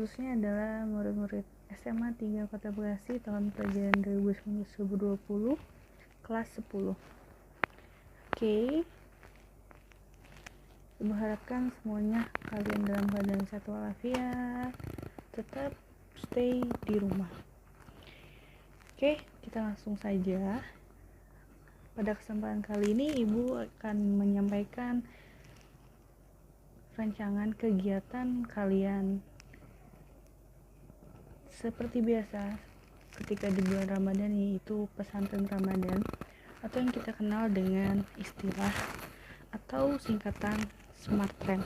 khususnya adalah murid-murid SMA 3 Kota Bekasi tahun pelajaran 2019-2020 kelas 10. Oke, ibu harapkan semuanya kalian dalam keadaan sehat walafiat, tetap stay di rumah. Oke, kita langsung saja. Pada kesempatan kali ini ibu akan menyampaikan rancangan kegiatan kalian. Seperti biasa, ketika di bulan Ramadan, yaitu pesantren Ramadan, atau yang kita kenal dengan istilah atau singkatan Smartren.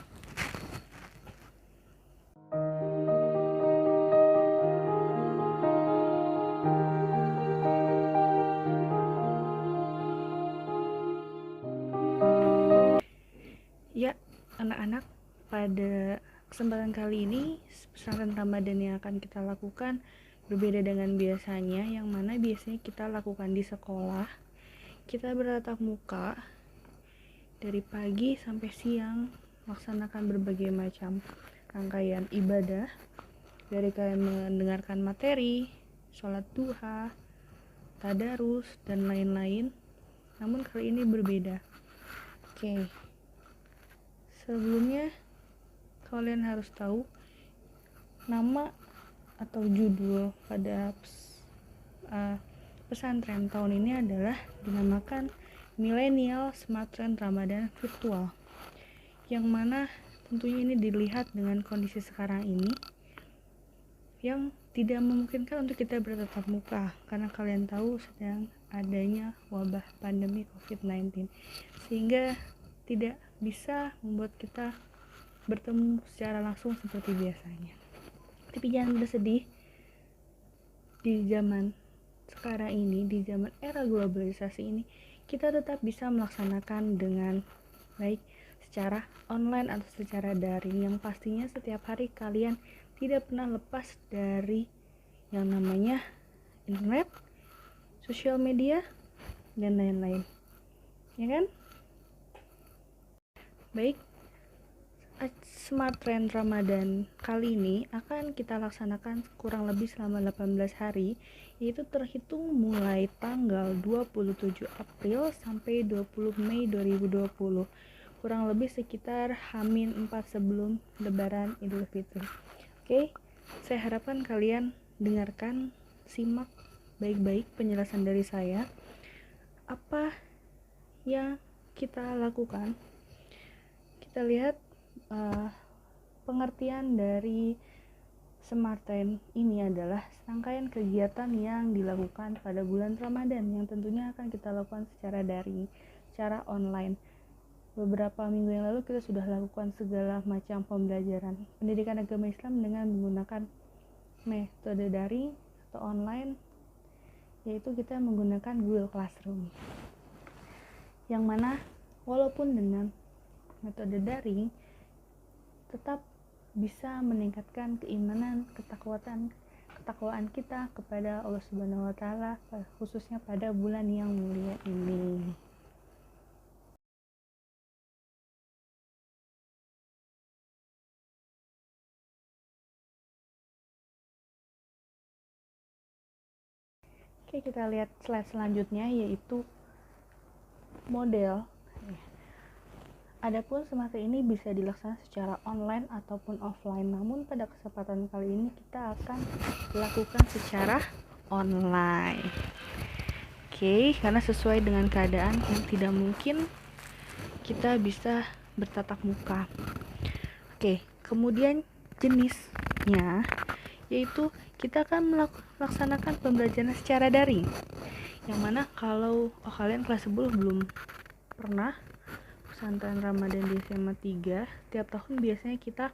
Ya, anak-anak, pada kesempatan kali ini pesantren Ramadan yang akan kita lakukan berbeda dengan biasanya, yang mana biasanya kita lakukan di sekolah. Kita bertatap muka dari pagi sampai siang, melaksanakan berbagai macam rangkaian ibadah, dari kalian mendengarkan materi, sholat duha, tadarus, dan lain-lain. Namun kali ini berbeda. Oke, sebelumnya kalian harus tahu nama atau judul pada pesantren tahun ini adalah dinamakan Millennial Smartren Ramadan Virtual, yang mana tentunya ini dilihat dengan kondisi sekarang ini yang tidak memungkinkan untuk kita bertatap muka karena kalian tahu sedang adanya wabah pandemi COVID-19, sehingga tidak bisa membuat kita bertemu secara langsung seperti biasanya. Tapi jangan bersedih, di zaman sekarang ini, di zaman era globalisasi ini, kita tetap bisa melaksanakan dengan baik secara online atau secara daring, yang pastinya setiap hari kalian tidak pernah lepas dari yang namanya internet, sosial media, dan lain-lain, ya kan? Baik, Smartren Ramadan kali ini akan kita laksanakan kurang lebih selama 18 hari, yaitu terhitung mulai tanggal 27 April sampai 20 Mei 2020, kurang lebih sekitar H-4 sebelum Lebaran Idul Fitri. Oke, saya harapkan kalian dengarkan, simak baik-baik penjelasan dari saya. Apa yang kita lakukan? Kita lihat pengertian dari Smartren ini adalah rangkaian kegiatan yang dilakukan pada bulan Ramadan, yang tentunya akan kita lakukan secara daring, secara online. Beberapa minggu yang lalu kita sudah lakukan segala macam pembelajaran pendidikan agama Islam dengan menggunakan metode daring atau online, yaitu kita menggunakan Google Classroom, yang mana walaupun dengan metode daring tetap bisa meningkatkan keimanan, ketakwaan kita kepada Allah Subhanahu wa taala, khususnya pada bulan yang mulia ini. Oke, kita lihat slide selanjutnya, yaitu model. Adapun semasa ini bisa dilaksanakan secara online ataupun offline, namun pada kesempatan kali ini kita akan lakukan secara online. Oke, karena sesuai dengan keadaan yang tidak mungkin kita bisa bertatap muka. Oke, kemudian jenisnya yaitu kita akan melaksanakan pembelajaran secara daring, yang mana kalau kalian kelas 10 belum pernah pesantren Ramadan di SMA 3, tiap tahun biasanya kita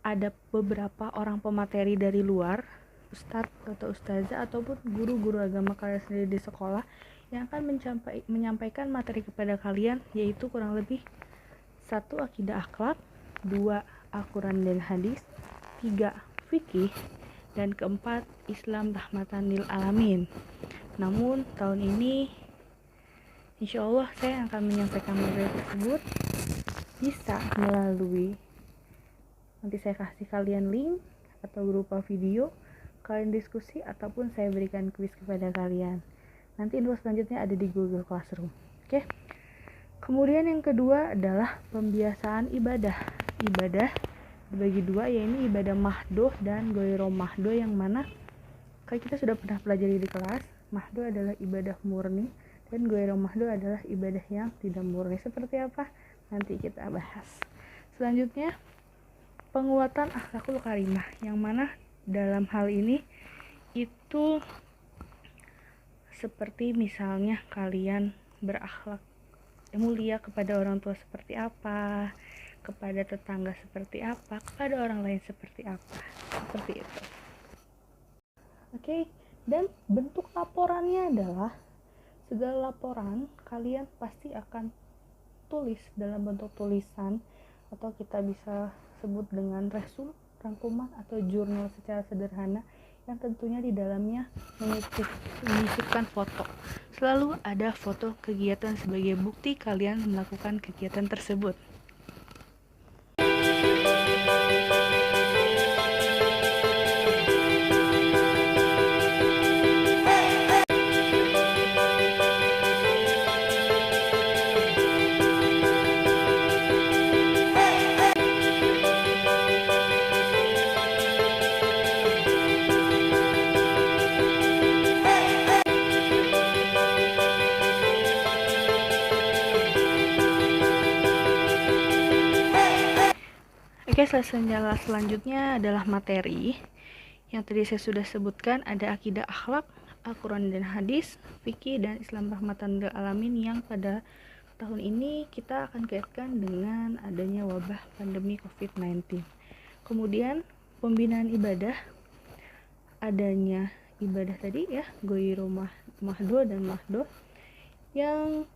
ada beberapa orang pemateri dari luar, ustadz atau ustazah ataupun guru-guru agama kalian sendiri di sekolah, yang akan menyampaikan materi kepada kalian, yaitu kurang lebih 1. Akidah akhlak, 2. Al-Quran dan hadis, 3. Fikih, dan 4. Islam rahmatan lil alamin. Namun tahun ini insya Allah saya akan menyampaikan materi tersebut bisa melalui, nanti saya kasih kalian link atau berupa video, kalian diskusi, ataupun saya berikan kuis kepada kalian. Nanti info selanjutnya ada di Google Classroom. Oke. Kemudian yang kedua adalah pembiasaan ibadah. Ibadah dibagi dua, yaitu ibadah mahdoh dan goiro mahdoh, yang mana kita sudah pernah pelajari di kelas. Mahdoh adalah ibadah murni dan goiro mahdoh adalah ibadah yang tidak murni. Seperti apa? Nanti kita bahas. Selanjutnya, penguatan akhlakul karimah, yang mana dalam hal ini itu seperti misalnya kalian berakhlak mulia kepada orang tua seperti apa, kepada tetangga seperti apa, kepada orang lain seperti apa, seperti itu. Oke, dan bentuk laporannya adalah segala laporan kalian pasti akan tulis dalam bentuk tulisan, atau kita bisa sebut dengan resul, rangkuman, atau jurnal secara sederhana, yang tentunya di dalamnya menyisipkan foto. Selalu ada foto kegiatan sebagai bukti kalian melakukan kegiatan tersebut. Oke, selanjutnya adalah materi. Yang tadi saya sudah sebutkan, ada akidah akhlak, Al-Quran dan hadis, fikih, dan Islam rahmatan lil alamin, yang pada tahun ini kita akan kaitkan dengan adanya wabah pandemi COVID-19. Kemudian pembinaan ibadah, adanya ibadah tadi ya, goiro mahdoh dan mahdoh, yang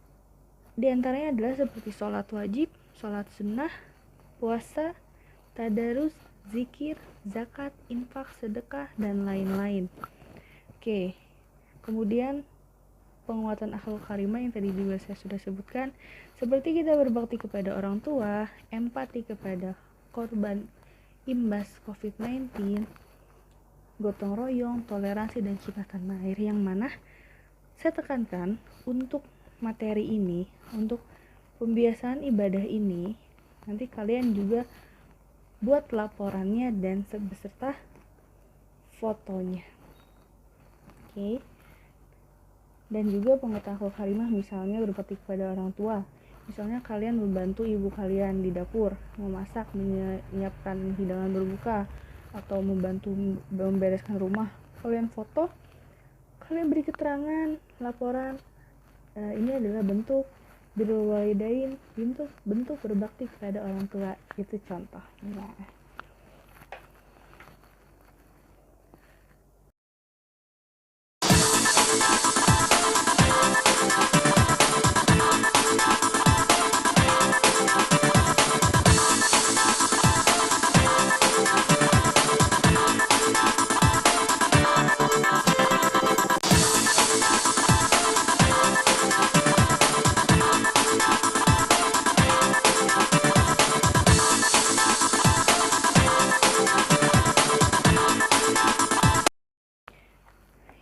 diantaranya adalah seperti sholat wajib, sholat sunnah, puasa, tadarus, zikir, zakat, infak, sedekah, dan lain-lain. Oke, kemudian penguatan akhlak karimah yang tadi juga saya sudah sebutkan, seperti kita berbakti kepada orang tua, empati kepada korban imbas COVID-19, gotong royong, toleransi, dan cinta tanah air, yang mana saya tekankan untuk materi ini, untuk pembiasaan ibadah ini, nanti kalian juga buat laporannya dan beserta fotonya. Oke. Dan juga penguatan akhlak karimah, misalnya berbakti kepada orang tua. Misalnya kalian membantu ibu kalian di dapur, memasak, menyiapkan hidangan berbuka, atau membantu membereskan rumah. Kalian foto, kalian beri keterangan, laporan. Ini adalah bentuk birrul walidain, bentuk berbakti kepada orang tua. Itu contoh. Nah.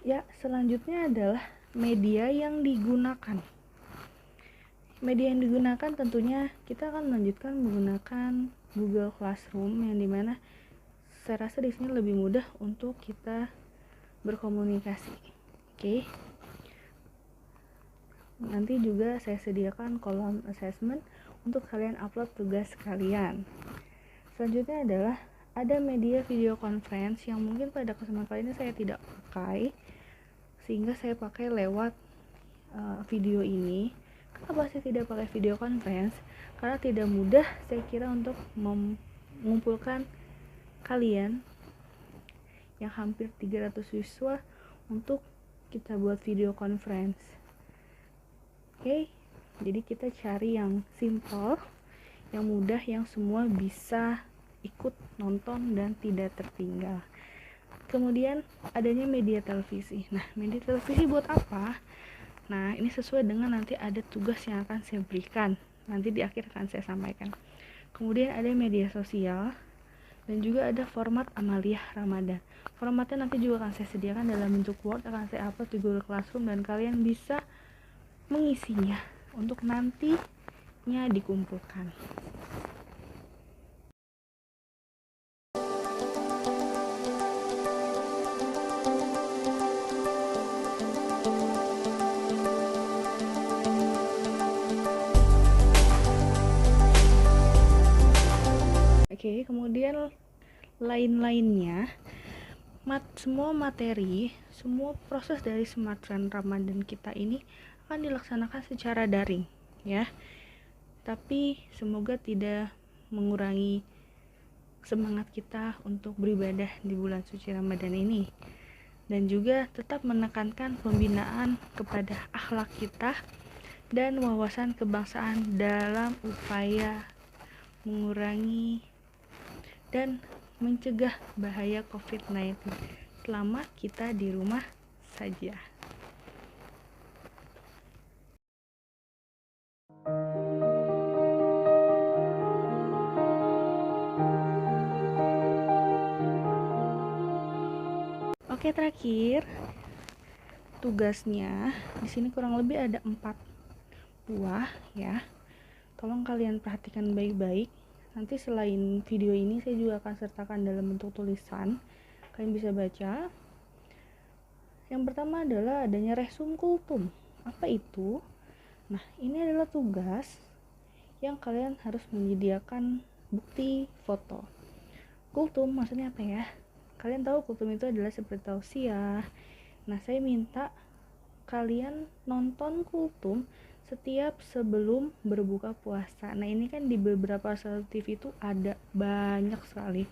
Ya, selanjutnya adalah media yang digunakan. Media yang digunakan tentunya kita akan melanjutkan menggunakan Google Classroom, yang dimana saya rasa di sini lebih mudah untuk kita berkomunikasi. Oke. Nanti juga saya sediakan kolom assessment untuk kalian upload tugas kalian. Selanjutnya adalah ada media video conference, yang mungkin pada kesempatan kali ini saya tidak pakai, sehingga saya pakai lewat video ini. Kenapa saya tidak pakai video conference? Karena tidak mudah saya kira untuk mengumpulkan kalian yang hampir 300 siswa untuk kita buat video conference. Oke, jadi kita cari yang simple, yang mudah, yang semua bisa ikut nonton dan tidak tertinggal. Kemudian adanya media televisi. Nah, media televisi buat apa? Nah, ini sesuai dengan nanti ada tugas yang akan saya berikan. Nanti di akhir akan saya sampaikan. Kemudian ada media sosial. Dan juga ada format Amaliyah Ramadan. Formatnya nanti juga akan saya sediakan dalam bentuk Word, akan saya upload di Google Classroom dan kalian bisa mengisinya untuk nantinya dikumpulkan. Oke, kemudian lain-lainnya, semua materi, semua proses dari Smart Run Ramadan kita ini akan dilaksanakan secara daring, ya. Tapi semoga tidak mengurangi semangat kita untuk beribadah di bulan suci Ramadan ini, dan juga tetap menekankan pembinaan kepada akhlak kita dan wawasan kebangsaan dalam upaya mengurangi dan mencegah bahaya COVID-19 selama kita di rumah saja. Oke, terakhir tugasnya di sini kurang lebih ada 4 buah ya. Tolong kalian perhatikan baik-baik. Nanti selain video ini saya juga akan sertakan dalam bentuk tulisan. Kalian bisa baca. Yang pertama adalah adanya resum kultum. Apa itu? Nah, ini adalah tugas yang kalian harus menyediakan bukti foto. Kultum maksudnya apa ya? Kalian tahu kultum itu adalah seperti tausiah. Nah, saya minta kalian nonton kultum setiap sebelum berbuka puasa. Nah, ini kan di beberapa stasiun TV itu ada banyak sekali.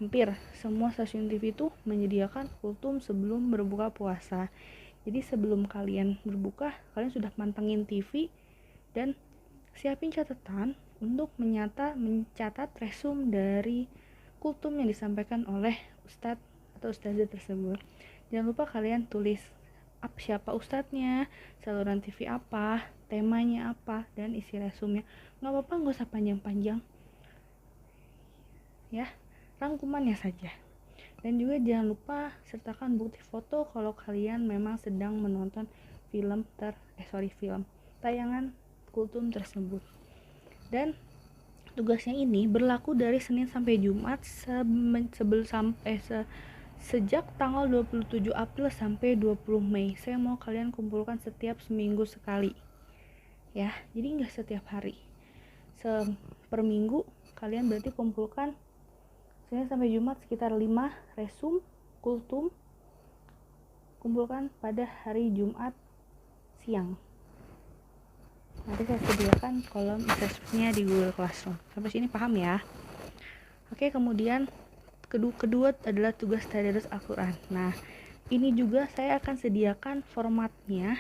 Hampir semua stasiun TV itu menyediakan kultum sebelum berbuka puasa. Jadi sebelum kalian berbuka, kalian sudah mantengin TV dan siapin catatan untuk mencatat resum dari kultum yang disampaikan oleh ustadz atau ustazah tersebut. Jangan lupa kalian tulis siapa ustadznya, saluran TV apa, temanya apa, dan isi resumnya. Nggak apa-apa, nggak usah panjang-panjang ya, rangkumannya saja. Dan juga jangan lupa sertakan bukti foto kalau kalian memang sedang menonton film tayangan kultum tersebut. Dan tugasnya ini berlaku dari Senin sampai Jumat sejak tanggal 27 April sampai 20 Mei. Saya mau kalian kumpulkan setiap seminggu sekali ya, jadi nggak setiap hari. Per minggu kalian berarti kumpulkan Senin sampai Jumat sekitar 5 resum kultum, kumpulkan pada hari Jumat siang. Nanti saya sediakan kolom assessment-nya di Google Classroom. Sampai sini paham ya? Oke, kemudian kedua adalah tugas tadarus Al-Quran. Nah, ini juga saya akan sediakan formatnya.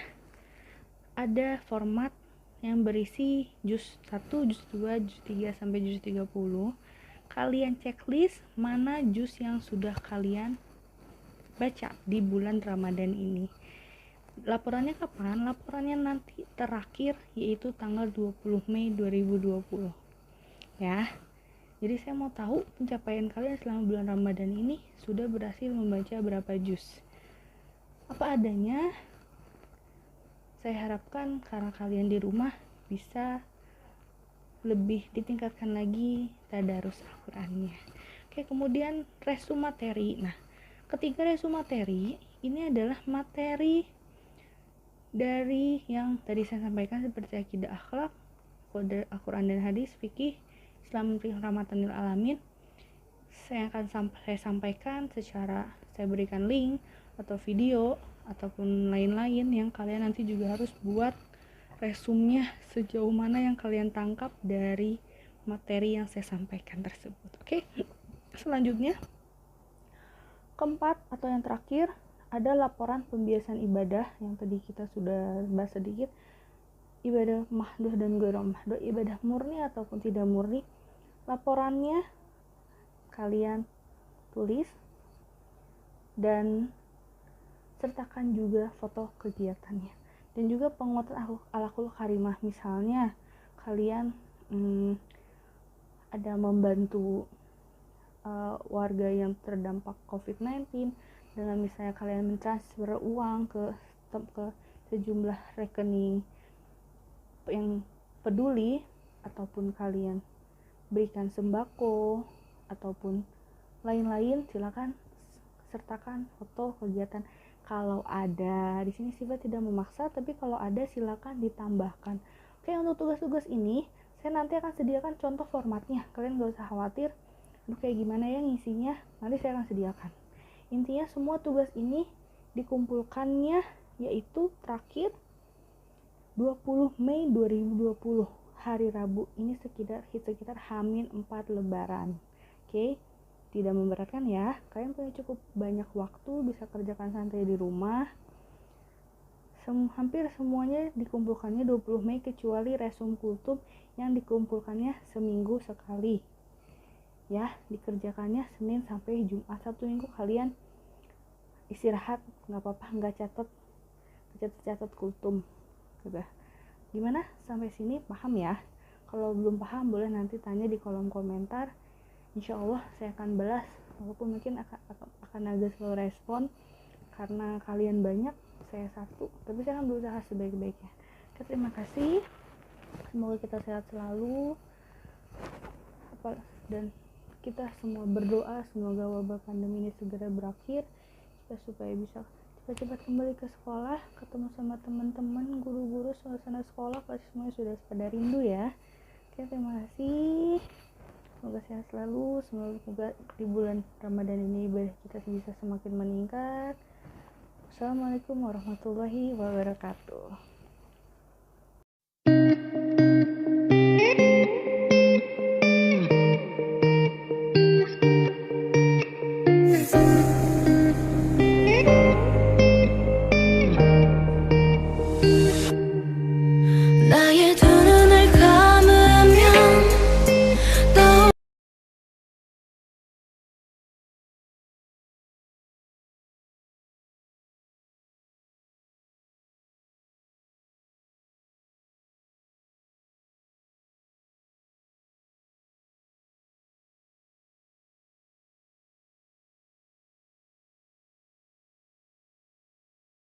Ada format yang berisi juz 1, juz 2, juz 3 sampai juz 30. Kalian checklist mana juz yang sudah kalian baca di bulan Ramadan ini. Laporannya kapan? Laporannya nanti terakhir yaitu tanggal 20 Mei 2020 ya. Jadi saya mau tahu pencapaian kalian selama bulan Ramadan ini sudah berhasil membaca berapa juz. Apa adanya. Saya harapkan karena kalian di rumah bisa lebih ditingkatkan lagi tadarus Al-Qur'annya. Oke, kemudian resum materi. Nah, ketiga resum materi ini adalah materi dari yang tadi saya sampaikan seperti akidah, akhlak, kode Al-Quran dan hadis, fikih, Islam, rahmatan lil alamin. Saya akan saya sampaikan secara, saya berikan link atau video ataupun lain-lain yang kalian nanti juga harus buat resumnya sejauh mana yang kalian tangkap dari materi yang saya sampaikan tersebut. Oke, selanjutnya keempat atau yang terakhir ada laporan pembiasan ibadah yang tadi kita sudah bahas sedikit. Ibadah mahdoh dan ghairu mahdoh, ibadah murni ataupun tidak murni. Laporannya kalian tulis dan sertakan juga foto kegiatannya dan juga penguatan akhlakul karimah. Misalnya kalian ada membantu warga yang terdampak COVID-19 dengan misalnya kalian mentransfer uang ke sejumlah rekening yang peduli, ataupun kalian berikan sembako ataupun lain-lain, silakan sertakan foto kegiatan. Kalau ada, di sini Siva tidak memaksa, tapi kalau ada silakan ditambahkan. Oke, untuk tugas-tugas ini saya nanti akan sediakan contoh formatnya, kalian gak usah khawatir kayak gimana ya ngisinya, nanti saya akan sediakan. Intinya semua tugas ini dikumpulkannya yaitu terakhir 20 Mei 2020, hari Rabu ini, sekitar H-4 Lebaran. Oke, tidak memberatkan ya, kalian punya cukup banyak waktu, bisa kerjakan santai di rumah. Hampir semuanya dikumpulkannya 20 Mei kecuali resum kultum yang dikumpulkannya seminggu sekali ya, dikerjakannya Senin sampai Jumat. Sabtu Minggu kalian istirahat, nggak apa-apa, nggak catat kultum. Udah, gimana sampai sini paham ya? Kalau belum paham boleh nanti tanya di kolom komentar, insya Allah saya akan balas, walaupun mungkin akan agak slow respon karena kalian banyak, saya satu, tapi saya akan berusaha sebaik-baiknya. Terima kasih, semoga kita sehat selalu, dan kita semua berdoa semoga wabah pandemi ini segera berakhir, kita supaya bisa cepat-cepat kembali ke sekolah, ketemu sama teman-teman, guru-guru, suasana sekolah pasti semuanya sudah pada rindu ya. Oke, terima kasih, semoga sehat selalu, semoga di bulan Ramadan ini ibadah kita bisa semakin meningkat. Assalamualaikum warahmatullahi wabarakatuh.